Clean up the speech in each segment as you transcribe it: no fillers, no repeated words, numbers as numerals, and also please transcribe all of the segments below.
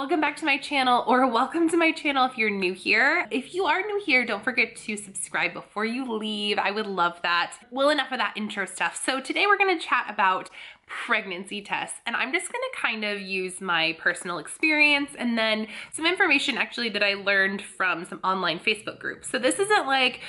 welcome back to my channel, or welcome to my channel if you're new here. If you are new here, don't forget to subscribe before you leave. I would love that. Well, enough of that intro stuff. So today we're gonna chat about pregnancy tests, and I'm just gonna kind of use my personal experience and then some information actually that I learned from some online Facebook groups. So this isn't like,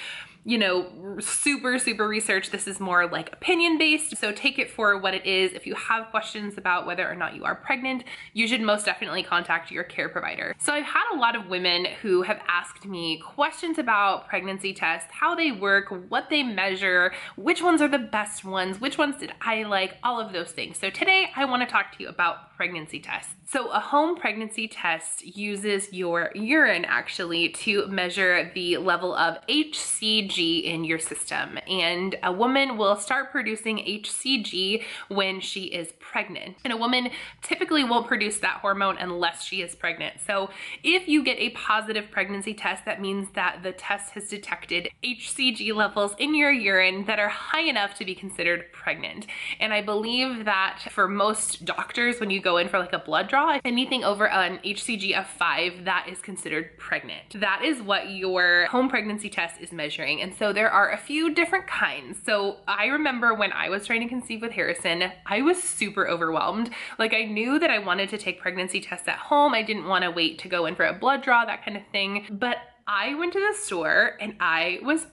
you know, super research. This is more like opinion based. So take it for what it is. If you have questions about whether or not you are pregnant, you should most definitely contact your care provider. So I've had a lot of women who have asked me questions about pregnancy tests, how they work, what they measure, which ones are the best ones, which ones did I like, all of those things. So today I want to talk to you about pregnancy tests. So a home pregnancy test uses your urine actually to measure the level of HCG in your system. And a woman will start producing HCG when she is pregnant. And a woman typically won't produce that hormone unless she is pregnant. So if you get a positive pregnancy test, that means that the test has detected HCG levels in your urine that are high enough to be considered pregnant. And I believe that for most doctors, when you go in for like a blood draw, anything over an HCG of 5, that is considered pregnant. That is what your home pregnancy test is measuring. And so there are a few different kinds. So I remember when I was trying to conceive with Harrison, I was super overwhelmed. Like, I knew that I wanted to take pregnancy tests at home. I didn't want to wait to go in for a blood draw, that kind of thing. But I went to the store and I was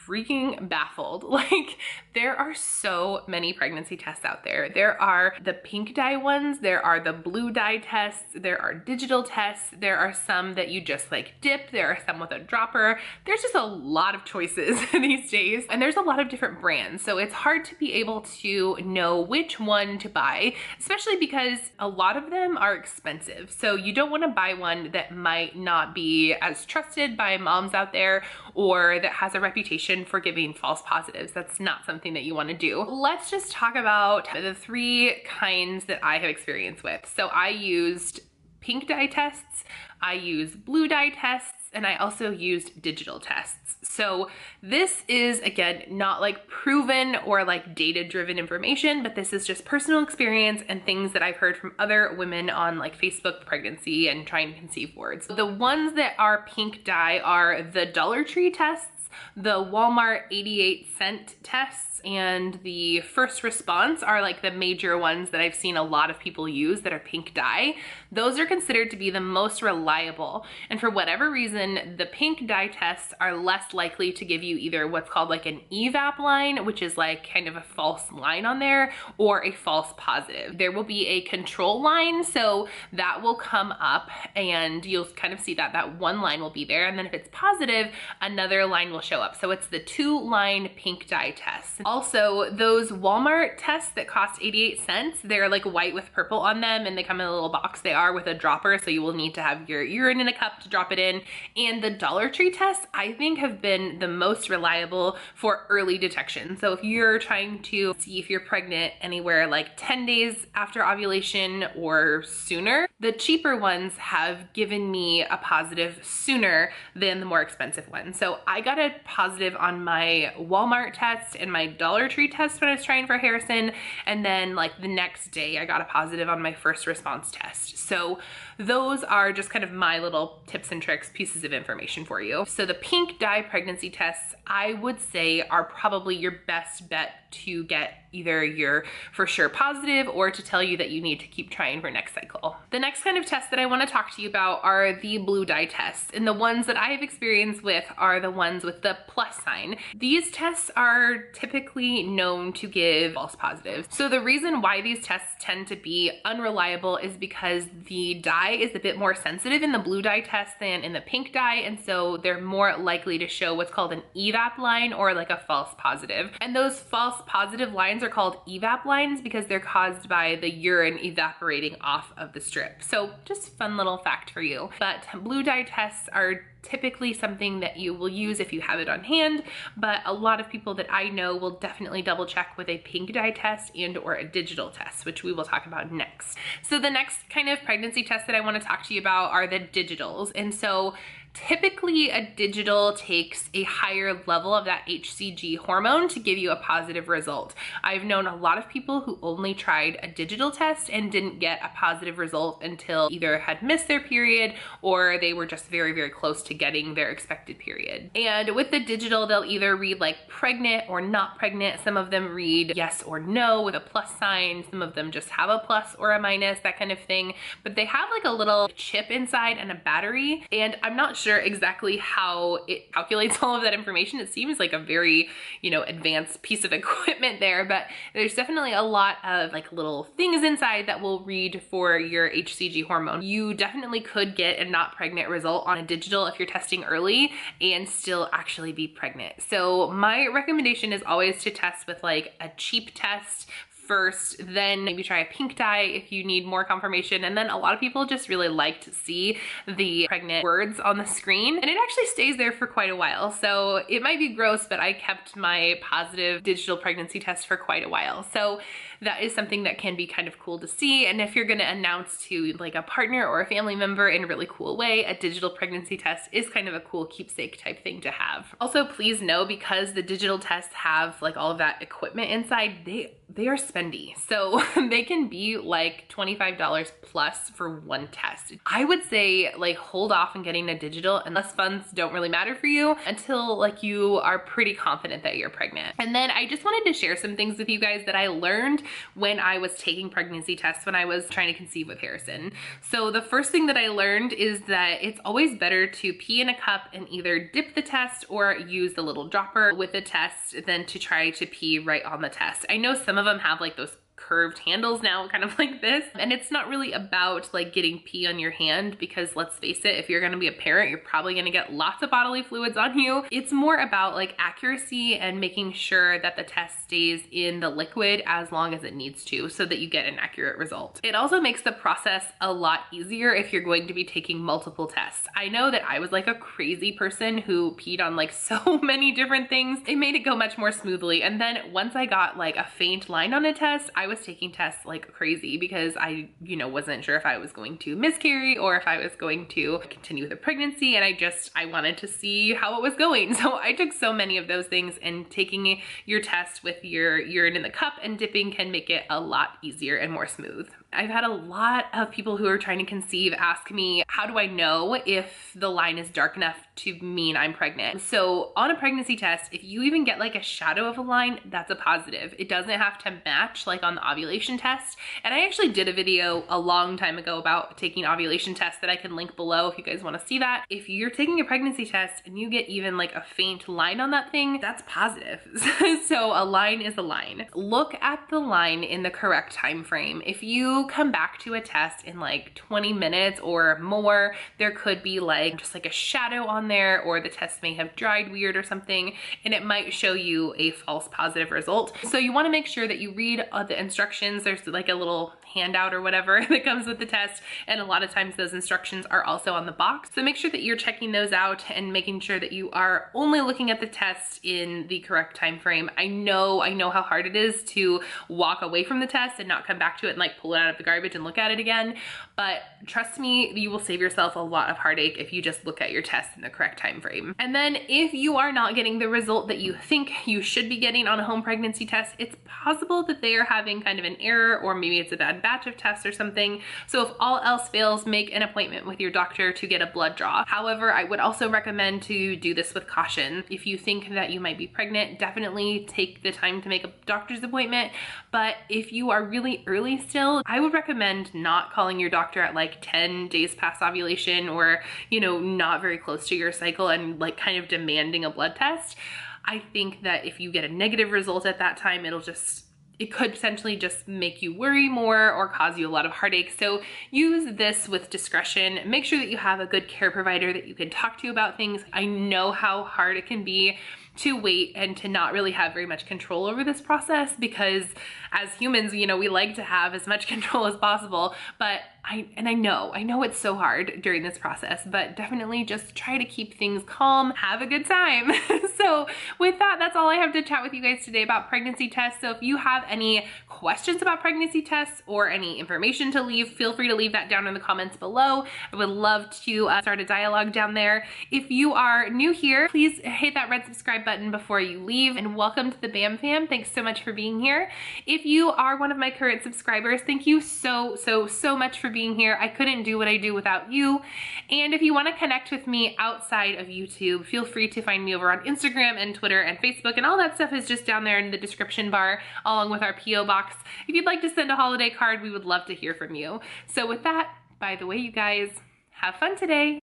freaking baffled. Like, there are so many pregnancy tests out there. There are the pink dye ones, there are the blue dye tests, there are digital tests, there are some that you just like dip, there are some with a dropper. There's just a lot of choices these days, and there's a lot of different brands. So it's hard to be able to know which one to buy, especially because a lot of them are expensive. So you don't want to buy one that might not be as trusted by moms out there, or that has a reputation for giving false positives. That's not something that you want to do. Let's just talk about the 3 kinds that I have experience with. So I used pink dye tests, I used blue dye tests, and I also used digital tests. So this is, again, not like proven or like data-driven information, but this is just personal experience and things that I've heard from other women on like Facebook pregnancy and trying to conceive boards. The ones that are pink dye are the Dollar Tree tests, the Walmart 88-cent tests, and the First Response are like the major ones that I've seen a lot of people use that are pink dye. Those are considered to be the most reliable. And for whatever reason, the pink dye tests are less likely to give you either what's called like an evap line, which is like kind of a false line on there, or a false positive. There will be a control line, so that will come up and you'll kind of see that that one line will be there. And then if it's positive, another line will show up. So it's the 2-line pink dye test. Also, those Walmart tests that cost 88 cents, they're like white with purple on them, and they come in a little box. They are with a dropper, so you will need to have your urine in a cup to drop it in. And the Dollar Tree tests, I think, have been the most reliable for early detection. So if you're trying to see if you're pregnant anywhere like 10 days after ovulation or sooner, the cheaper ones have given me a positive sooner than the more expensive ones. So I got a positive on my Walmart test and my Dollar Tree test when I was trying for Harrison, and then like the next day I got a positive on my First Response test. So those are just kind of my little tips and tricks, pieces of information for you. So the pink dye pregnancy tests, I would say, are probably your best bet to get either your for sure positive or to tell you that you need to keep trying for next cycle. The next kind of test that I want to talk to you about are the blue dye tests, and the ones that I have experience with are the ones with the plus sign. These tests are typically known to give false positives. So the reason why these tests tend to be unreliable is because the dye is a bit more sensitive in the blue dye test than in the pink dye, and so they're more likely to show what's called an evap line or like a false positive. And those false positive lines are called evap lines because they're caused by the urine evaporating off of the strip. So just fun little fact for you. But blue dye tests are typically something that you will use if you have it on hand, but a lot of people that I know will definitely double check with a pink dye test and or a digital test, which we will talk about next. So the next kind of pregnancy test that I want to talk to you about are the digitals. And so Typically, a digital takes a higher level of that HCG hormone to give you a positive result. I've known a lot of people who only tried a digital test and didn't get a positive result until either had missed their period or they were just very, very close to getting their expected period. And with the digital, they'll either read like pregnant or not pregnant. Some of them read yes or no with a plus sign. Some of them just have a plus or a minus, that kind of thing. But they have like a little chip inside and a battery. And I'm not sure exactly how it calculates all of that information. It seems like a very, advanced piece of equipment there, but there's definitely a lot of like little things inside that will read for your HCG hormone. You definitely could get a not pregnant result on a digital if you're testing early and still actually be pregnant. So my recommendation is always to test with like a cheap test first, then maybe try a pink dye if you need more confirmation. And then a lot of people just really like to see the pregnant words on the screen, and it actually stays there for quite a while. So it might be gross, but I kept my positive digital pregnancy test for quite a while. So that is something that can be kind of cool to see. And if you're gonna announce to like a partner or a family member in a really cool way, a digital pregnancy test is kind of a cool keepsake type thing to have. Also, please know, because the digital tests have like all of that equipment inside, they are spendy. So they can be like $25 plus for one test. I would say like hold off on getting a digital unless funds don't really matter for you until like you are pretty confident that you're pregnant. And then I just wanted to share some things with you guys that I learned when I was taking pregnancy tests when I was trying to conceive with Harrison. So the first thing that I learned is that it's always better to pee in a cup and either dip the test or use the little dropper with the test than to try to pee right on the test. I know some of them have like those curved handles now, kind of like this. And it's not really about like getting pee on your hand, because let's face it, if you're gonna be a parent, you're probably gonna get lots of bodily fluids on you. It's more about like accuracy and making sure that the test stays in the liquid as long as it needs to so that you get an accurate result. It also makes the process a lot easier if you're going to be taking multiple tests. I know that I was like a crazy person who peed on like so many different things. It made it go much more smoothly. And then once I got like a faint line on a test, I was taking tests like crazy because I, wasn't sure if I was going to miscarry or if I was going to continue the pregnancy, and I wanted to see how it was going. So I took so many of those things, and taking your test with your urine in the cup and dipping can make it a lot easier and more smooth. I've had a lot of people who are trying to conceive ask me, how do I know if the line is dark enough to mean I'm pregnant? So on a pregnancy test, if you even get like a shadow of a line, that's a positive. It doesn't have to match like on the ovulation test. And I actually did a video a long time ago about taking ovulation tests that I can link below if you guys want to see that. If you're taking a pregnancy test and you get even like a faint line on that thing, that's positive. So a line is a line. Look at the line in the correct time frame. If you come back to a test in like 20 minutes or more, there could be like just like a shadow on there, or the test may have dried weird or something, and it might show you a false positive result. So you want to make sure that you read the instructions. There's like a little handout or whatever that comes with the test, and a lot of times those instructions are also on the box. So make sure that you're checking those out and making sure that you are only looking at the test in the correct time frame. I know how hard it is to walk away from the test and not come back to it and like pull it out of the garbage and look at it again, but trust me, you will save yourself a lot of heartache if you just look at your test in the correct time frame. And then if you are not getting the result that you think you should be getting on a home pregnancy test, it's possible that they are having kind of an error, or maybe it's a bad batch of tests or something. So if all else fails, make an appointment with your doctor to get a blood draw. However, I would also recommend to do this with caution. If you think that you might be pregnant, definitely take the time to make a doctor's appointment. But if you are really early still, I would recommend not calling your doctor at like 10 days past ovulation, or, not very close to your cycle, and like kind of demanding a blood test. I think that if you get a negative result at that time, it could potentially just make you worry more or cause you a lot of heartache. So use this with discretion. Make sure that you have a good care provider that you can talk to about things. I know how hard it can be to wait and to not really have very much control over this process, because as humans, you know, we like to have as much control as possible, but I know it's so hard during this process, but definitely just try to keep things calm, have a good time. So with that, that's all I have to chat with you guys today about pregnancy tests. So if you have any questions about pregnancy tests or any information to leave, feel free to leave that down in the comments below. I would love to start a dialogue down there. If you are new here, please hit that red subscribe button before you leave, and welcome to the BAM fam. Thanks so much for being here. If you are one of my current subscribers, thank you so much for being here. I couldn't do what I do without you. And if you want to connect with me outside of YouTube, feel free to find me over on Instagram and Twitter and Facebook, and all that stuff is just down there in the description bar, along with our PO box. If you'd like to send a holiday card, we would love to hear from you. So with that, by the way, you guys, have fun today.